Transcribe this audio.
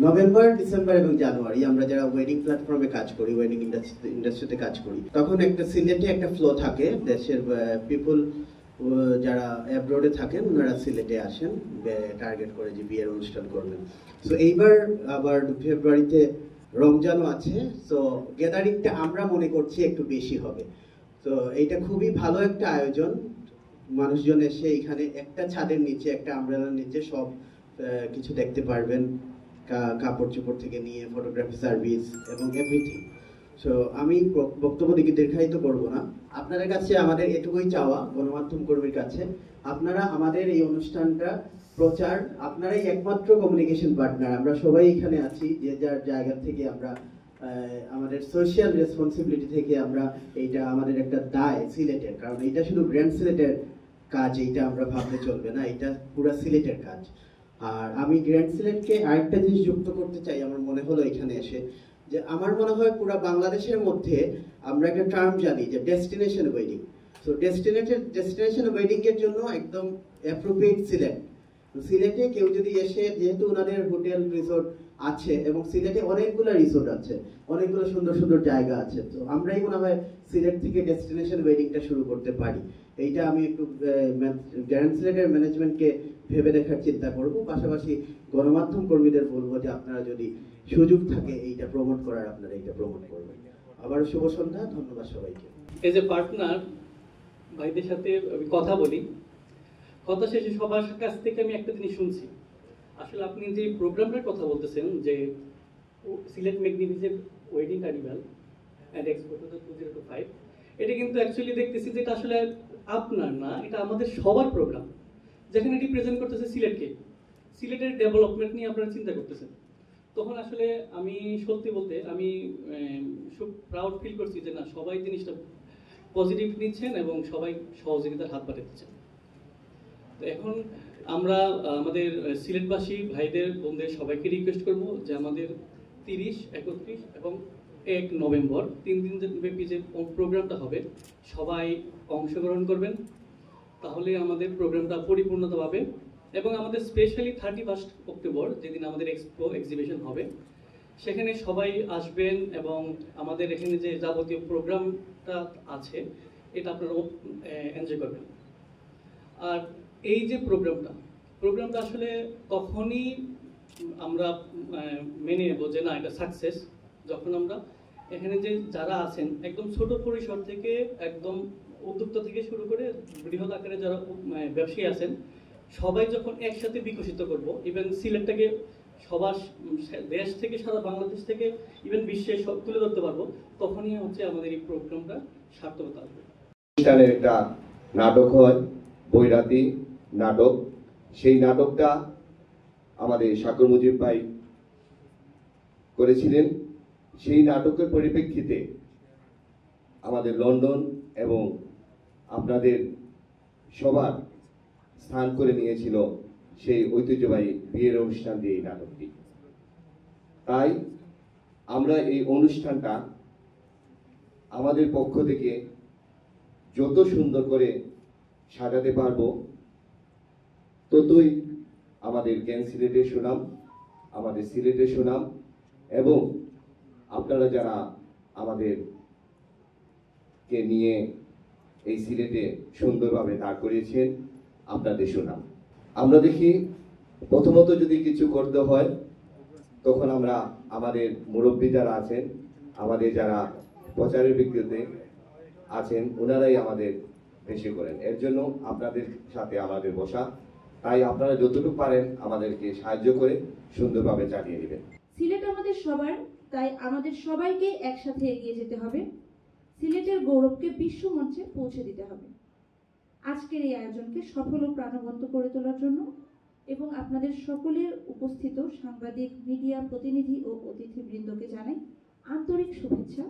November, December এবং জানুয়ারি আমরা যারা ওয়েডিং প্ল্যাটফর্মে কাজ করি, ওয়েডিং ইন্ডাস্ট্রিতে কাজ করি, তখন একটা সিলেটে একটা ফ্লো থাকে। দেশের পিপল যারা অ্যাব্রোডে থাকেন ওনারা সিলেটে আসেন টার্গেট করে যে বিয়ের অনুষ্ঠান করবেন। সো এইবার আবার ফেব্রুয়ারিতে রমজানও আছে। সো গ্যাদারিংটা আমরা মনে করছি একটু বেশি হবে। তো এইটা খুবই ভালো একটা আয়োজন। মানুষজন এসে এখানে একটা ছাদের নিচে, একটা আমব্রেলার নিচে সব কিছু দেখতে পারবেন, কাপড় চোপড় থেকে নিয়ে ফটোগ্রাফি সার্ভিস এবং এভরিথিং। সো আমি বক্তব্য দিকে দীর্ঘায়িত করব না। আপনাদের কাছে আমাদের এটুকুই চাওয়া, গণমাধ্যম কর্মীর কাছে, আপনারা আমাদের এই অনুষ্ঠানটা প্রচার, আপনারাই একমাত্র কমিউনিকেশন পার্টনার। আমরা সবাই এখানে আছি যে যার জায়গা থেকে আমরা আমাদের সোশ্যাল রেসপন্সিবিলিটি থেকে আমরা এইটা আমাদের একটা দায় সিলেটের, কারণ এইটা শুধু গ্র্যান্ড সিলেটের কাজ, এইটা আমরা ভাবলে চলবে না, এটা পুরো সিলেটের কাজ। আর আমি গ্র্যান্ড সিলেটকে আরেকটা জিনিস যুক্ত করতে চাই, আমার মনে হলো এখানে এসে যে আমার মনে হয় পুরো বাংলাদেশের মধ্যে আমরা একটা টার্ম জানি যে destination wedding. So destination wedding এর জন্য একদম অ্যাপ্রোপ্রিয়েট সিলেট। সিলেটে কেউ যদি এসে, যেহেতু ওনাদের হোটেল রিসোর্ট আছে এবং সিলেটে অনেকগুলো রিসোর্ট আছে, অনেকগুলো সুন্দর সুন্দর জায়গা আছে, তো আমরাই মনে হয় সিলেট থেকে ডেস্টিনেশন ওয়েডিংটা শুরু করতে পারি। এইটা আমি একটু গ্র্যান্ড সিলেটের ম্যানেজমেন্টকে ভেবে দেখার চিন্তা করব। পাশাপাশি গণমাধ্যম কর্মীদের বলবো যে আপনারা যদি সুযোগ থাকে এইটা প্রমোট করার, আপনারা এইটা প্রমোট করবেন। আবার শুভ সন্ধ্যা, ধন্যবাদ সবাইকে। এজ এ পার্টনার ভাইদের সাথে আমি কথা বলি, কথা শেষে সবার কাছ থেকে আমি একটা জিনিস শুনছি। আসলে আপনি যে প্রোগ্রামটার কথা বলতেছেন যে Sylhet magnificent wedding carnival and expo 2025, এটা কিন্তু অ্যাকচুয়ালি দেখতেছি যে এটা আসলে আপনার না, এটা আমাদের সবার প্রোগ্রাম, যেখানে রিপ্রেজেন্ট করতেছে সিলেটকে, সিলেটের ডেভেলপমেন্ট নিয়ে আপনারা চিন্তা করতেছেন। তখন আসলে আমি সত্যি বলতে আমি খুব প্রাউড ফিল করছি যে না, সবাই জিনিসটা পজিটিভ নিচ্ছেন এবং সবাই সহযোগিতার হাত বাড়াচ্ছেন। তো এখন আমরা আমাদের সিলেটবাসী ভাইদের বোনদের সবাইকে রিকোয়েস্ট করব যে আমাদের 30, 31 এবং 1 নভেম্বর 3 দিন ব্যাপী যে প্রোগ্রামটা হবে, সবাই অংশগ্রহণ করবেন, তাহলে আমাদের প্রোগ্রামটা পরিপূর্ণতা পাবে। এবং আমাদের স্পেশালি 31 অক্টোবর যেদিন আমাদের এক্সপো এক্সিবিশন হবে, সেখানে সবাই আসবেন এবং আমাদের এখানে যে যাবতীয় প্রোগ্রামটা আছে এটা আপনারা এনজয় করবেন। আর এই যে প্রোগ্রামটা আসলে তখনই আমরা মেনে নেব যে না, এটা সাকসেস, যখন আমরা এখানে যে যারা আছেন একদম ছোট পরিসর থেকে একদম উদ্যোক্তা থেকে শুরু করে বৃহৎ আকারে যারা ব্যবসায়ী আছেন, সবাই যখন একসাথে বিকশিত করব, ইভেন সিলেটটাকে সবার দেশ থেকে, সারা বাংলাদেশ থেকে, ইভেন বিশ্বে সব তুলে ধরতে পারবো, তখনই হচ্ছে আমাদের এই প্রোগ্রামটা সার্থকতা আসবে। একটা নাটক হয়, বৈরাতি নাটক। সেই নাটকটা আমাদের শাকর মুজিব ভাই করেছিলেন। সেই নাটকের পরিপ্রেক্ষিতে আমাদের লন্ডন এবং আপনাদের সবার স্থান করে নিয়েছিল সেই ঐতিহ্যবাহী বিয়ের অনুষ্ঠান দিয়ে এই নাটকটি। তাই আমরা এই অনুষ্ঠানটা আমাদের পক্ষ থেকে যত সুন্দর করে সাজাতে পারবো, ততই আমাদের জ্ঞান সিলেটের সুনাম, আমাদের সিলেটের সুনাম, এবং আপনারা যারা আমাদেরকে নিয়ে এই সিলেটে সুন্দরভাবে দাঁড় করিয়েছেন, আপনাদের সুনাম। আমরা দেখি প্রথমত যদি কিছু করতে হয়, তখন আমরা আমাদের মুরব্বী যারা আছেন, আমাদের যারা প্রচারের ব্যক্তিতে আছেন, ওনারাই আমাদের বেশি করেন। এর জন্য আপনাদের সাথে আমাদের বসা। তাই আপনারা যতটুকু পারেন আমাদেরকে সাহায্য করে সুন্দরভাবে চালিয়ে নেবেন। সিলেট আমাদের সবার, তাই আমাদের সবাইকে একসাথে এগিয়ে যেতে হবে, সিলেটের গৌরবকে বিশ্ব মঞ্চে পৌঁছে দিতে হবে। আজকের এই আয়োজনকে সফল ও প্রাণবন্ত করে তোলার জন্য এবং আপনাদের সকলের উপস্থিত সাংবাদিক, মিডিয়া প্রতিনিধি ও অতিথিবৃন্দকে জানাই আন্তরিক শুভেচ্ছা